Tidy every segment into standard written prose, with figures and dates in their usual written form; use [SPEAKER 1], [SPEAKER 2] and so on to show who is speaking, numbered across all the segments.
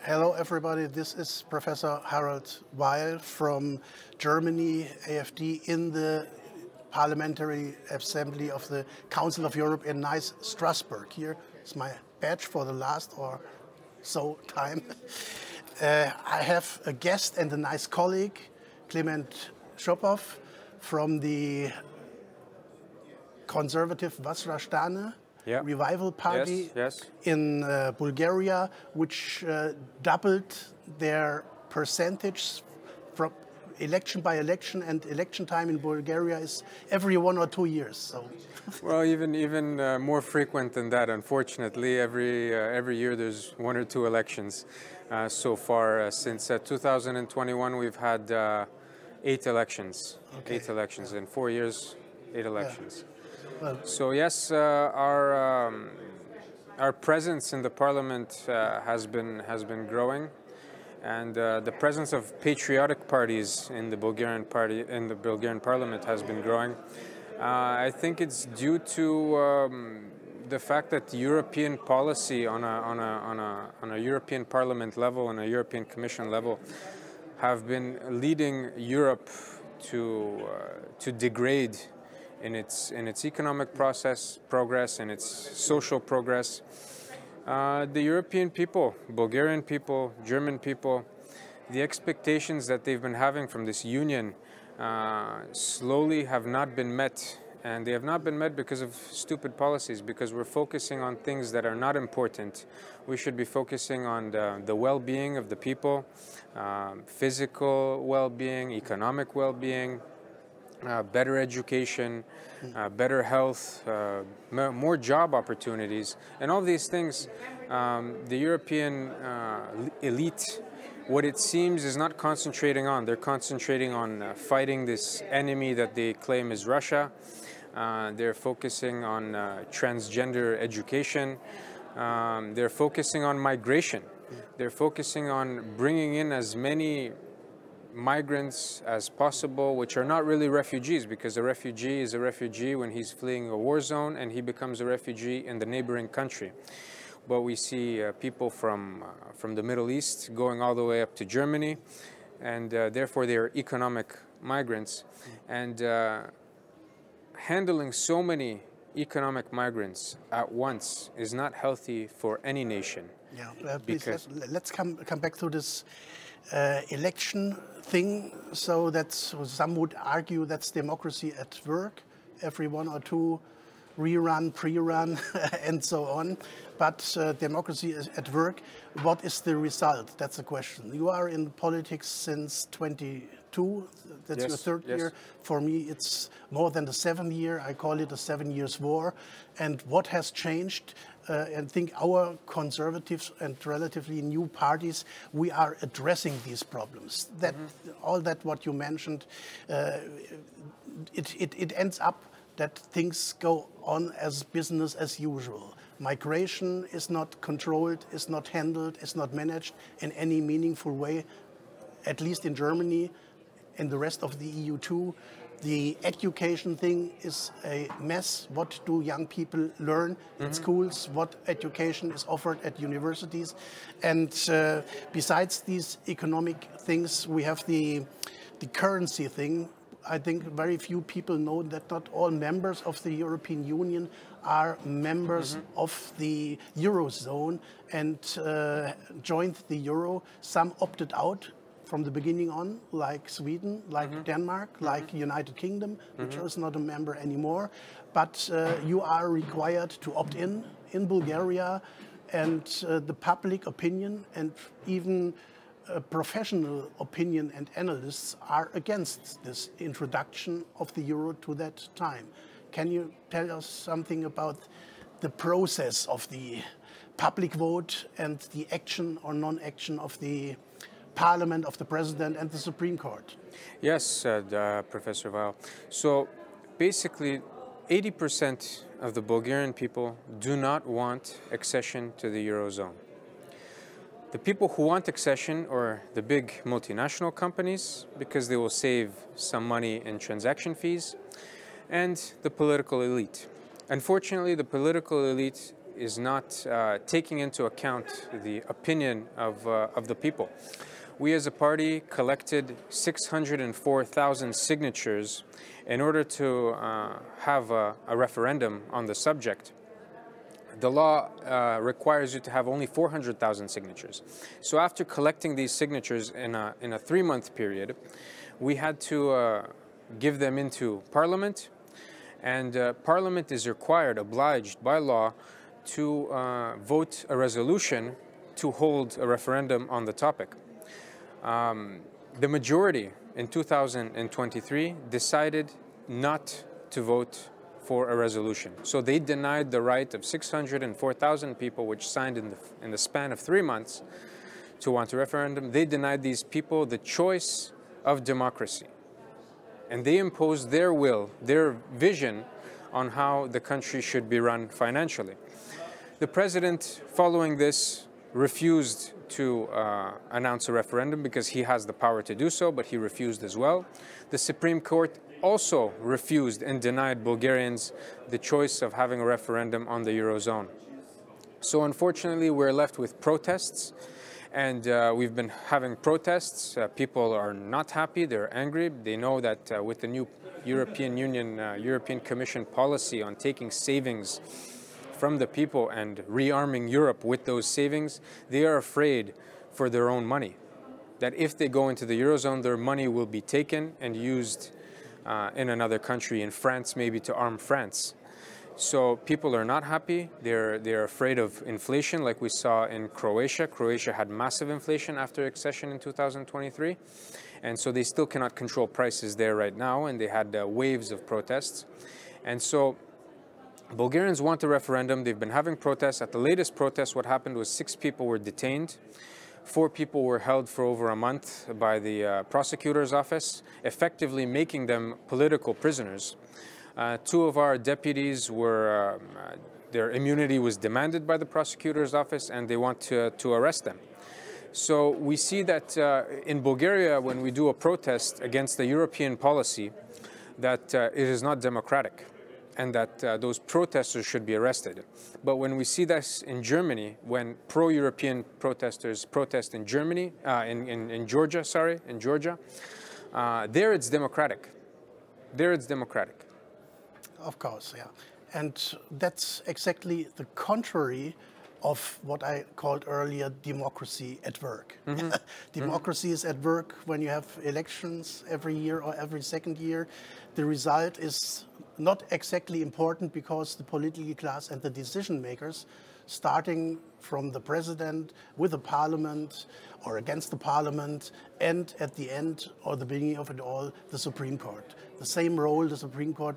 [SPEAKER 1] Hello everybody, this is Professor Harald Weil from Germany, AfD, in the Parliamentary Assembly of the Council of Europe in nice Strasbourg. Here is my badge for the last or so time. I have a guest and a nice colleague, Kollegen Shopov, from the conservative Vasrastane Revival Party in Bulgaria, which doubled their percentage from election by election, and election time in Bulgaria is every 1 or 2 years. So,
[SPEAKER 2] well, even more frequent than that. Unfortunately, every year there's 1 or 2 elections. So far, since 2021, we've had 8 elections. Okay. 8 elections in 4 years, 8 elections.
[SPEAKER 1] Yeah. Well,
[SPEAKER 2] so yes, our presence in the parliament has been growing, and the presence of patriotic parties in the Bulgarian parliament has been growing. I think it's due to the fact that European policy on a European Parliament level and a European Commission level have been leading Europe to degrade in its economic progress, in its social progress. The European people, Bulgarian people, German people, the expectations that they've been having from this union slowly have not been met. And they have not been met because of stupid policies, because we're focusing on things that are not important. We should be focusing on the well-being of the people, physical well-being, economic well-being, better education, better health, more job opportunities, and all these things. The European elite, what it seems, is not concentrating on. They're concentrating on fighting this enemy that they claim is Russia. They're focusing on transgender education. They're focusing on migration. They're focusing on bringing in as many migrants as possible, which are not really refugees, because a refugee is a refugee when he's fleeing a war zone, and he becomes a refugee in the neighboring country. But we see people from the Middle East going all the way up to Germany, and therefore they are economic migrants. And handling so many economic migrants at once is not healthy for any nation.
[SPEAKER 1] Yeah, please, let's come back to this election thing. So that's, some would argue that's democracy at work, every 1 or 2 rerun, pre-run, and so on. But democracy is at work. What is the result? That's the question. You are in politics since 22. That's your 3rd year. For me, it's more than the 7th year. I call it a 7 years war. And what has changed? I think our conservatives and relatively new parties, we are addressing these problems. That all that what you mentioned, it ends up that things go on as business as usual. Migration is not controlled, is not handled, is not managed in any meaningful way, at least in Germany, and the rest of the EU too. The education thing is a mess. What do young people learn in schools? What education is offered at universities? And besides these economic things, we have the currency thing. I think very few people know that not all members of the European Union are members of the Eurozone and joined the Euro. Some opted out from the beginning on, like Sweden, like Denmark, like United Kingdom, which is not a member anymore. But you are required to opt in Bulgaria, and the public opinion and even professional opinion and analysts are against this introduction of the euro to that time. Can you tell us something about the process of the public vote and the action or non-action of the Parliament, of the President and the Supreme Court?
[SPEAKER 2] Yes, Professor Weil. So basically 80% of the Bulgarian people do not want accession to the Eurozone. The people who want accession are the big multinational companies, because they will save some money in transaction fees, and the political elite. Unfortunately, the political elite is not taking into account the opinion of the people. We as a party collected 604,000 signatures in order to have a referendum on the subject. The law requires you to have only 400,000 signatures. So after collecting these signatures in a 3-month period, we had to give them into Parliament, and Parliament is required, obliged by law, to vote a resolution to hold a referendum on the topic. The majority in 2023 decided not to vote for a resolution. So they denied the right of 604,000 people, which signed in the span of 3 months, to want a referendum. They denied these people the choice of democracy. And they imposed their will, their vision on how the country should be run financially. The president, following this, refused to announce a referendum because he has the power to do so, but he refused as well. The Supreme Court also refused and denied Bulgarians the choice of having a referendum on the Eurozone. So unfortunately, we're left with protests, and we've been having protests. People are not happy, they're angry. They know that with the new European Union, European Commission policy on taking savings from the people and rearming Europe with those savings, they are afraid for their own money. That if they go into the Eurozone, their money will be taken and used in another country, in France maybe, to arm France. So people are not happy. They're afraid of inflation, like we saw in Croatia. Croatia had massive inflation after accession in 2023. And so they still cannot control prices there right now, and they had waves of protests. And so Bulgarians want a referendum. They've been having protests. At the latest protest, what happened was 6 people were detained. 4 people were held for over a month by the prosecutor's office, effectively making them political prisoners. 2 of our deputies were, their immunity was demanded by the prosecutor's office, and they want to arrest them. So we see that in Bulgaria, when we do a protest against the European policy, that it is not democratic, and that those protesters should be arrested. But when we see this in Germany, when pro-European protesters protest in Germany, in Georgia, there it's democratic. There it's democratic.
[SPEAKER 1] Of course, yeah. And that's exactly the contrary of what I called earlier democracy at work. Mm-hmm. Democracy is at work when you have elections every year or every second year. The result is not exactly important because the political class and the decision makers, starting from the president with the parliament or against the parliament, and at the end or the beginning of it all, the Supreme Court. The same role the Supreme Court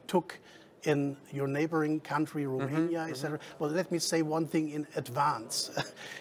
[SPEAKER 1] took in your neighboring country, Romania, etc. Well, let me say one thing in advance.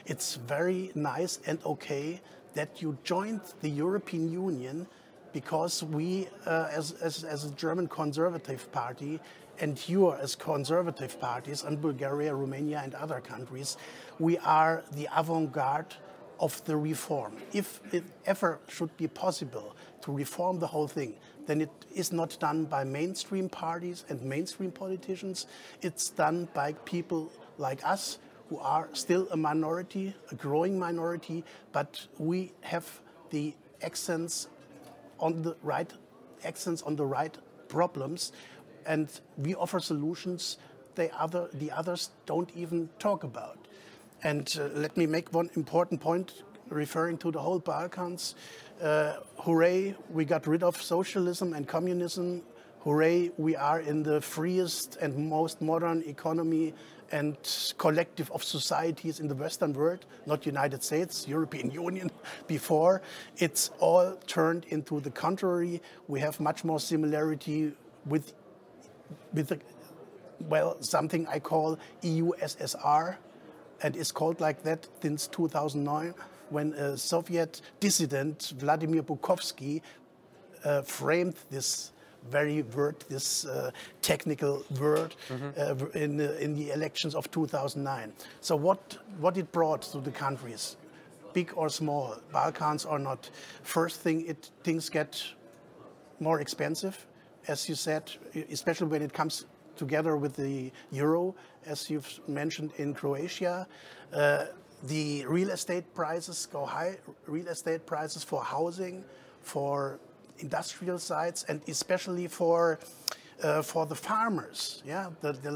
[SPEAKER 1] It's very nice and okay that you joined the European Union, because we, as a German conservative party, and you as conservative parties in Bulgaria, Romania, and other countries, we are the avant-garde of the reform. If it ever should be possible to reform the whole thing, then it is not done by mainstream parties and mainstream politicians. It's done by people like us, who are still a minority, a growing minority, but we have the accents on the right problems, and we offer solutions the others don't even talk about. And let me make one important point referring to the whole Balkans. Hooray, we got rid of socialism and communism. Hooray, we are in the freest and most modern economy and collective of societies in the Western world, not United States, European Union before. It's all turned into the contrary. We have much more similarity with something I call EU-SSR, and it's called like that since 2009, when a Soviet dissident, Vladimir Bukovsky, framed this very word, this technical word, in the elections of 2009. So what it brought to the countries, big or small, Balkans or not, first thing, things get more expensive, as you said, especially when it comes together with the euro, as you've mentioned in Croatia. The real estate prices go high, real estate prices for housing, for industrial sites, and especially for the farmers, yeah, the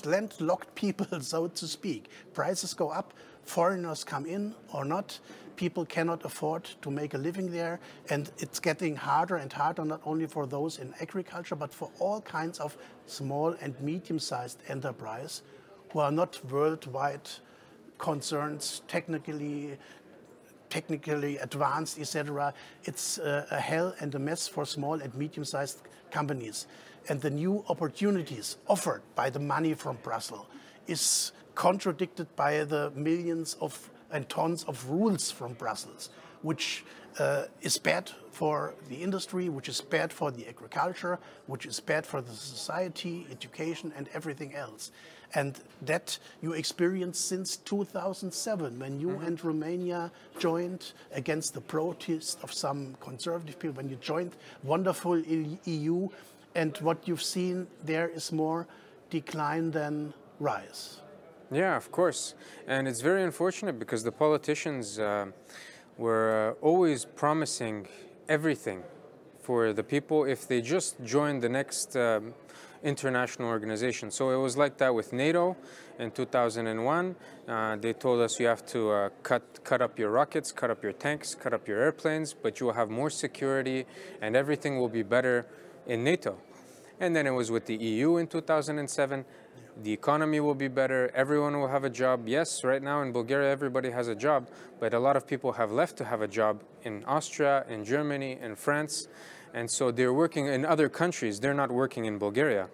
[SPEAKER 1] landlocked people, so to speak. Prices go up, foreigners come in or not, people cannot afford to make a living there, and it's getting harder and harder, not only for those in agriculture, but for all kinds of small and medium-sized enterprise who are not worldwide concerns, technically advanced, etc. It's a hell and a mess for small and medium-sized companies. And the new opportunities offered by the money from Brussels is contradicted by the millions and tons of rules from Brussels, which is bad for the industry, which is bad for the agriculture, which is bad for the society, education, and everything else. And that you experienced since 2007, when you and Romania joined against the protest of some conservative people, when you joined wonderful EU, and what you've seen there is more decline than rise.
[SPEAKER 2] Yeah, of course. And it's very unfortunate because the politicians were always promising everything for the people if they just joined the next international organization. So it was like that with NATO in 2001. They told us you have to cut up your rockets, cut up your tanks, cut up your airplanes, but you will have more security and everything will be better in NATO. And then it was with the EU in 2007. The economy will be better, everyone will have a job. Yes, right now in Bulgaria everybody has a job, but a lot of people have left to have a job in Austria, in Germany, in France, and so they're working in other countries, they're not working in Bulgaria.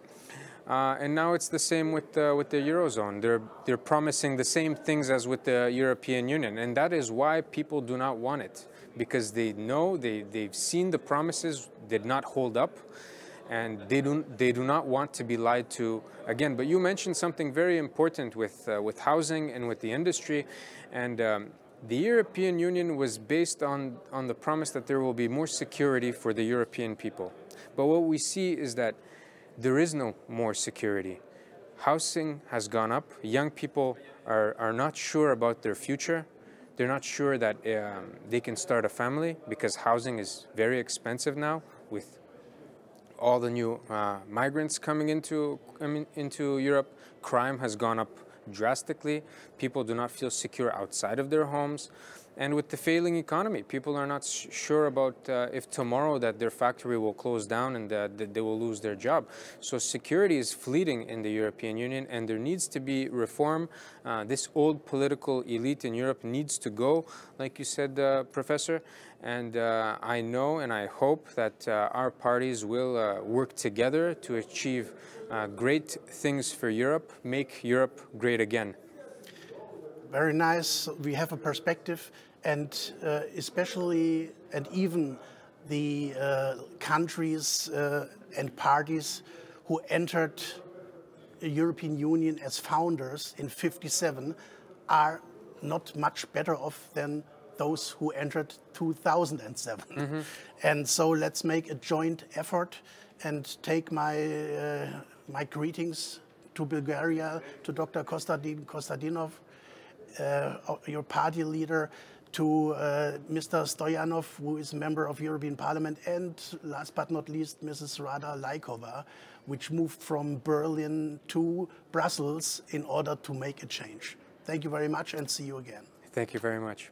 [SPEAKER 2] And now it's the same with the Eurozone. They're promising the same things as with the European Union, and that is why people do not want it, because they know, they've seen the promises did not hold up, and they do not want to be lied to again. But you mentioned something very important with housing and with the industry, and the European Union was based on the promise that there will be more security for the European people. But what we see is that there is no more security. Housing has gone up. Young people are not sure about their future. They're not sure that they can start a family because housing is very expensive now with all the new migrants coming into Europe. Crime has gone up drastically. People do not feel secure outside of their homes. And with the failing economy, people are not sure about if tomorrow that their factory will close down and that they will lose their job. So security is fleeting in the European Union, and there needs to be reform. This old political elite in Europe needs to go, like you said, Professor. And I know and I hope that our parties will work together to achieve great things for Europe, make Europe great again.
[SPEAKER 1] Very nice. We have a perspective, and especially and even the countries and parties who entered the European Union as founders in '57 are not much better off than those who entered 2007. Mm-hmm. And so let's make a joint effort and take my greetings to Bulgaria, to Dr. Kostadinov, your party leader, to Mr. Stoyanov, who is a member of European Parliament, and last but not least, Mrs. Rada Laikova, which moved from Berlin to Brussels in order to make a change. Thank you very much, and see you again.
[SPEAKER 2] Thank you very much.